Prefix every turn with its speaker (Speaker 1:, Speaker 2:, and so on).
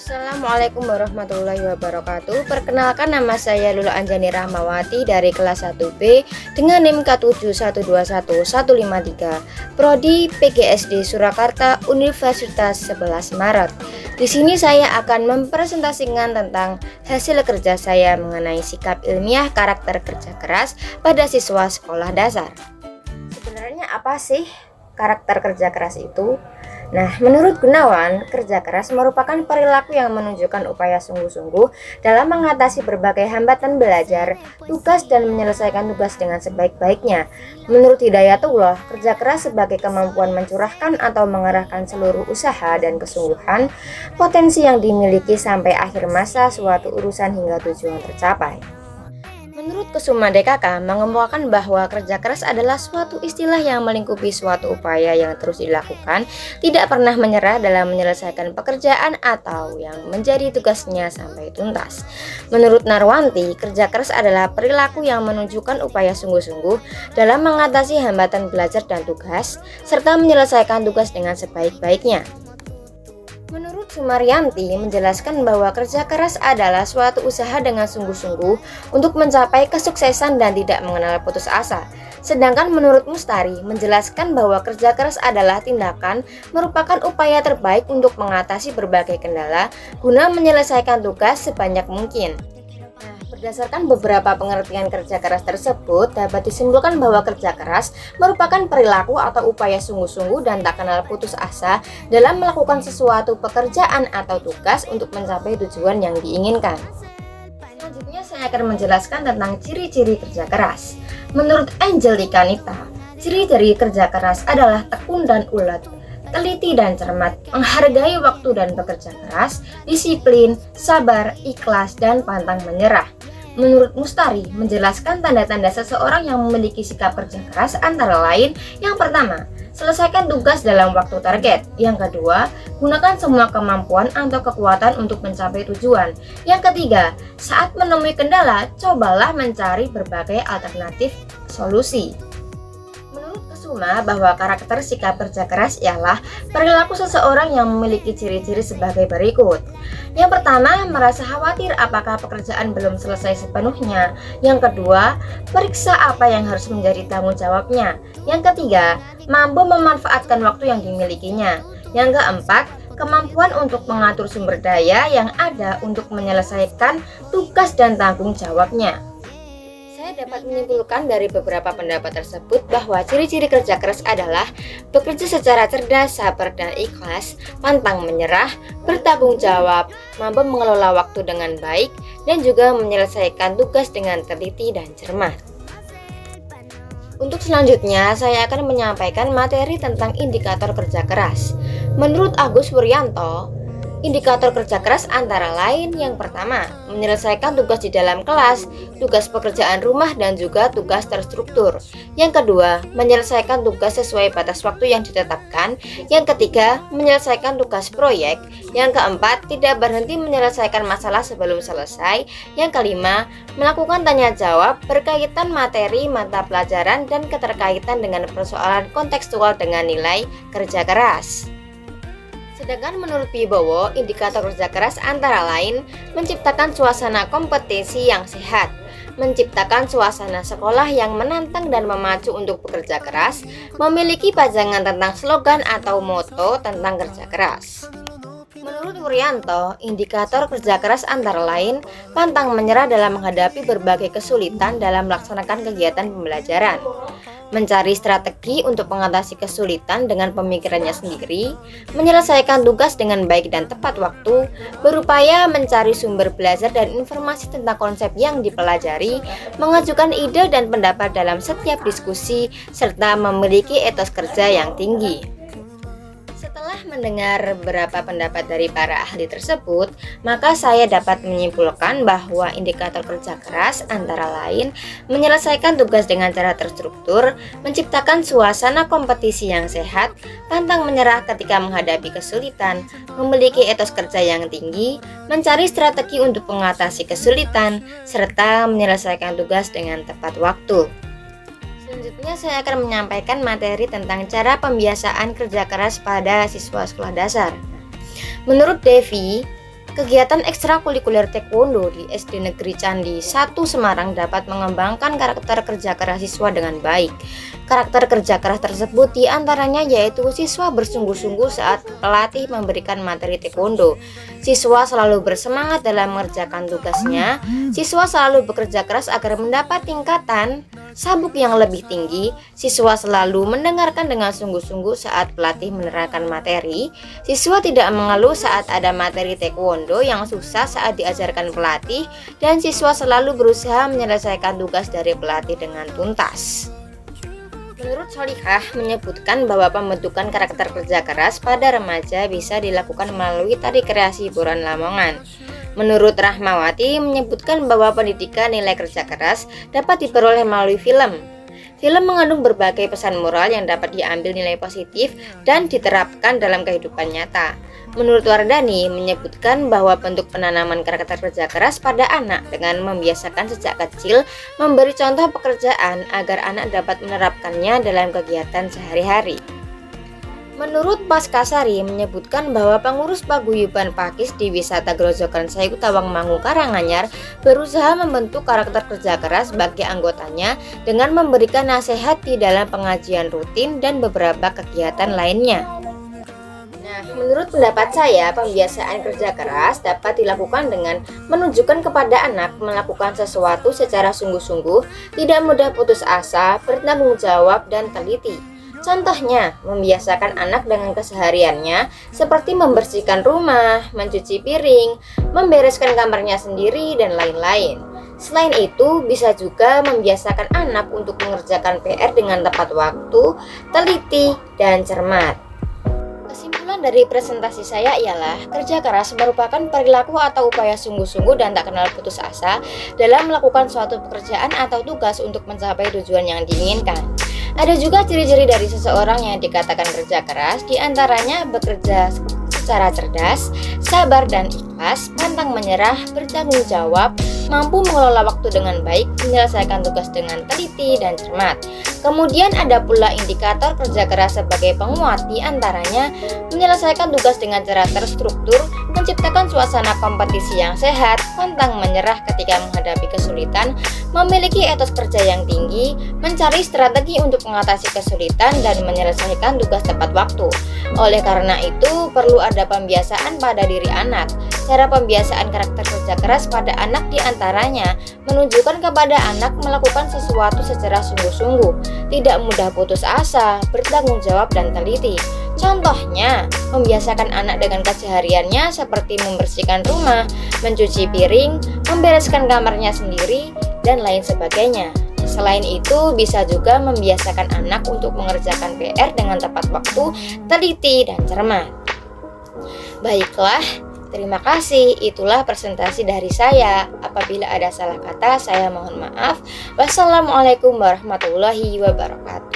Speaker 1: Assalamualaikum warahmatullahi wabarakatuh. Perkenalkan, nama saya Lula Anjani Rahmawati dari kelas 1B dengan NIM K7121153, Prodi PGSD Surakarta, Universitas 11 Maret. Di sini saya akan mempresentasikan tentang hasil kerja saya mengenai sikap ilmiah karakter kerja keras pada siswa sekolah dasar. Sebenarnya apa sih karakter kerja keras itu? Nah, menurut Gunawan, kerja keras merupakan perilaku yang menunjukkan upaya sungguh-sungguh dalam mengatasi berbagai hambatan belajar, tugas, dan menyelesaikan tugas dengan sebaik-baiknya. Menurut Hidayatullah, kerja keras sebagai kemampuan mencurahkan atau mengerahkan seluruh usaha dan kesungguhan, potensi yang dimiliki sampai akhir masa suatu urusan hingga tujuan tercapai. Menurut Kusuma DKK, mengemukakan bahwa kerja keras adalah suatu istilah yang melingkupi suatu upaya yang terus dilakukan, tidak pernah menyerah dalam menyelesaikan pekerjaan atau yang menjadi tugasnya sampai tuntas. Menurut Narwanti, kerja keras adalah perilaku yang menunjukkan upaya sungguh-sungguh dalam mengatasi hambatan belajar dan tugas, serta menyelesaikan tugas dengan sebaik-baiknya. Menurut Sumaryanti menjelaskan bahwa kerja keras adalah suatu usaha dengan sungguh-sungguh untuk mencapai kesuksesan dan tidak mengenal putus asa. Sedangkan menurut Mustari menjelaskan bahwa kerja keras adalah tindakan merupakan upaya terbaik untuk mengatasi berbagai kendala guna menyelesaikan tugas sebanyak mungkin. Berdasarkan beberapa pengertian kerja keras tersebut, dapat disimpulkan bahwa kerja keras merupakan perilaku atau upaya sungguh-sungguh dan tak kenal putus asa dalam melakukan sesuatu pekerjaan atau tugas untuk mencapai tujuan yang diinginkan. Selanjutnya saya akan menjelaskan tentang ciri-ciri kerja keras. Menurut Angelika Nita, ciri-ciri kerja keras adalah tekun dan ulet, teliti dan cermat, menghargai waktu dan bekerja keras, disiplin, sabar, ikhlas, dan pantang menyerah. Menurut Mustari menjelaskan tanda-tanda seseorang yang memiliki sikap kerja keras antara lain: yang pertama, selesaikan tugas dalam waktu target; yang kedua, gunakan semua kemampuan atau kekuatan untuk mencapai tujuan; yang ketiga, saat menemui kendala, cobalah mencari berbagai alternatif solusi. Bahwa karakter sikap kerja keras ialah perilaku seseorang yang memiliki ciri-ciri sebagai berikut. Yang pertama, merasa khawatir apakah pekerjaan belum selesai sepenuhnya. Yang kedua, periksa apa yang harus menjadi tanggung jawabnya. Yang ketiga, mampu memanfaatkan waktu yang dimilikinya. Yang keempat, kemampuan untuk mengatur sumber daya yang ada untuk menyelesaikan tugas dan tanggung jawabnya. Saya dapat menyimpulkan dari beberapa pendapat tersebut bahwa ciri-ciri kerja keras adalah bekerja secara cerdas, sabar dan ikhlas, pantang menyerah, bertanggung jawab, mampu mengelola waktu dengan baik, dan juga menyelesaikan tugas dengan teliti dan cermat. Untuk selanjutnya, saya akan menyampaikan materi tentang indikator kerja keras. Menurut Agus Wuryanto, indikator kerja keras antara lain: yang pertama, menyelesaikan tugas di dalam kelas, tugas pekerjaan rumah, dan juga tugas terstruktur. Yang kedua, menyelesaikan tugas sesuai batas waktu yang ditetapkan. Yang ketiga, menyelesaikan tugas proyek. Yang keempat, tidak berhenti menyelesaikan masalah sebelum selesai. Yang kelima, melakukan tanya jawab berkaitan materi mata pelajaran dan keterkaitan dengan persoalan kontekstual dengan nilai kerja keras. Sedangkan menurut Wibowo, indikator kerja keras antara lain menciptakan suasana kompetisi yang sehat, menciptakan suasana sekolah yang menantang dan memacu untuk bekerja keras, memiliki pajangan tentang slogan atau moto tentang kerja keras. Menurut Wuryanto, indikator kerja keras antara lain pantang menyerah dalam menghadapi berbagai kesulitan dalam melaksanakan kegiatan pembelajaran, mencari strategi untuk mengatasi kesulitan dengan pemikirannya sendiri, menyelesaikan tugas dengan baik dan tepat waktu, berupaya mencari sumber belajar dan informasi tentang konsep yang dipelajari, mengajukan ide dan pendapat dalam setiap diskusi, serta memiliki etos kerja yang tinggi. Setelah mendengar beberapa pendapat dari para ahli tersebut, maka saya dapat menyimpulkan bahwa indikator kerja keras antara lain menyelesaikan tugas dengan cara terstruktur, menciptakan suasana kompetisi yang sehat, pantang menyerah ketika menghadapi kesulitan, memiliki etos kerja yang tinggi, mencari strategi untuk mengatasi kesulitan, serta menyelesaikan tugas dengan tepat waktu. Selanjutnya saya akan menyampaikan materi tentang cara pembiasaan kerja keras pada siswa sekolah dasar. Menurut Devi, Kegiatan ekstrakurikuler taekwondo di SD Negeri Candi 1 Semarang dapat mengembangkan karakter kerja keras siswa dengan baik. Karakter kerja keras tersebut diantaranya yaitu siswa bersungguh-sungguh saat pelatih memberikan materi taekwondo. Siswa selalu bersemangat dalam mengerjakan tugasnya. Siswa selalu bekerja keras agar mendapat tingkatan sabuk yang lebih tinggi. Siswa selalu mendengarkan dengan sungguh-sungguh saat pelatih menerangkan materi. Siswa tidak mengeluh saat ada materi taekwondo yang susah saat diajarkan pelatih, dan siswa selalu berusaha menyelesaikan tugas dari pelatih dengan tuntas. Menurut Solihah menyebutkan bahwa pembentukan karakter kerja keras pada remaja bisa dilakukan melalui tari kreasi hiburan Lamongan. Menurut Rahmawati menyebutkan bahwa pendidikan nilai kerja keras dapat diperoleh melalui film. Film mengandung berbagai pesan moral yang dapat diambil nilai positif dan diterapkan dalam kehidupan nyata. Menurut Wardani menyebutkan bahwa bentuk penanaman karakter kerja keras pada anak dengan membiasakan sejak kecil memberi contoh pekerjaan agar anak dapat menerapkannya dalam kegiatan sehari-hari. Menurut Paskasari menyebutkan bahwa pengurus paguyuban Pakis di wisata Grojogan Sayup Tawangmangu Karanganyar berusaha membentuk karakter kerja keras bagi anggotanya dengan memberikan nasihat di dalam pengajian rutin dan beberapa kegiatan lainnya. Nah, menurut pendapat saya, pembiasaan kerja keras dapat dilakukan dengan menunjukkan kepada anak melakukan sesuatu secara sungguh-sungguh, tidak mudah putus asa, bertanggung jawab, dan teliti. Contohnya, membiasakan anak dengan kesehariannya seperti membersihkan rumah, mencuci piring, membereskan kamarnya sendiri, dan lain-lain. Selain itu, bisa juga membiasakan anak untuk mengerjakan PR dengan tepat waktu, teliti, dan cermat. Kesimpulan dari presentasi saya ialah kerja keras merupakan perilaku atau upaya sungguh-sungguh dan tak kenal putus asa dalam melakukan suatu pekerjaan atau tugas untuk mencapai tujuan yang diinginkan. Ada juga ciri-ciri dari seseorang yang dikatakan kerja keras, diantaranya bekerja secara cerdas, sabar dan ikhlas, pantang menyerah, bertanggung jawab, mampu mengelola waktu dengan baik, menyelesaikan tugas dengan teliti dan cermat. Kemudian ada pula indikator kerja keras sebagai penguat, diantaranya menyelesaikan tugas dengan cara terstruktur, menciptakan suasana kompetisi yang sehat, pantang menyerah ketika menghadapi kesulitan, memiliki etos kerja yang tinggi, mencari strategi untuk mengatasi kesulitan, dan menyelesaikan tugas tepat waktu. Oleh karena itu, perlu ada pembiasaan pada diri anak. Cara pembiasaan karakter kerja keras pada anak diantaranya menunjukkan kepada anak melakukan sesuatu secara sungguh-sungguh, tidak mudah putus asa, bertanggung jawab, dan teliti. Contohnya, membiasakan anak dengan kesehariannya seperti membersihkan rumah, mencuci piring, membereskan kamarnya sendiri, dan lain sebagainya. Selain itu, bisa juga membiasakan anak untuk mengerjakan PR dengan tepat waktu, teliti, dan cermat. Baiklah, terima kasih. Itulah presentasi dari saya. Apabila ada salah kata, saya mohon maaf. Wassalamualaikum warahmatullahi wabarakatuh.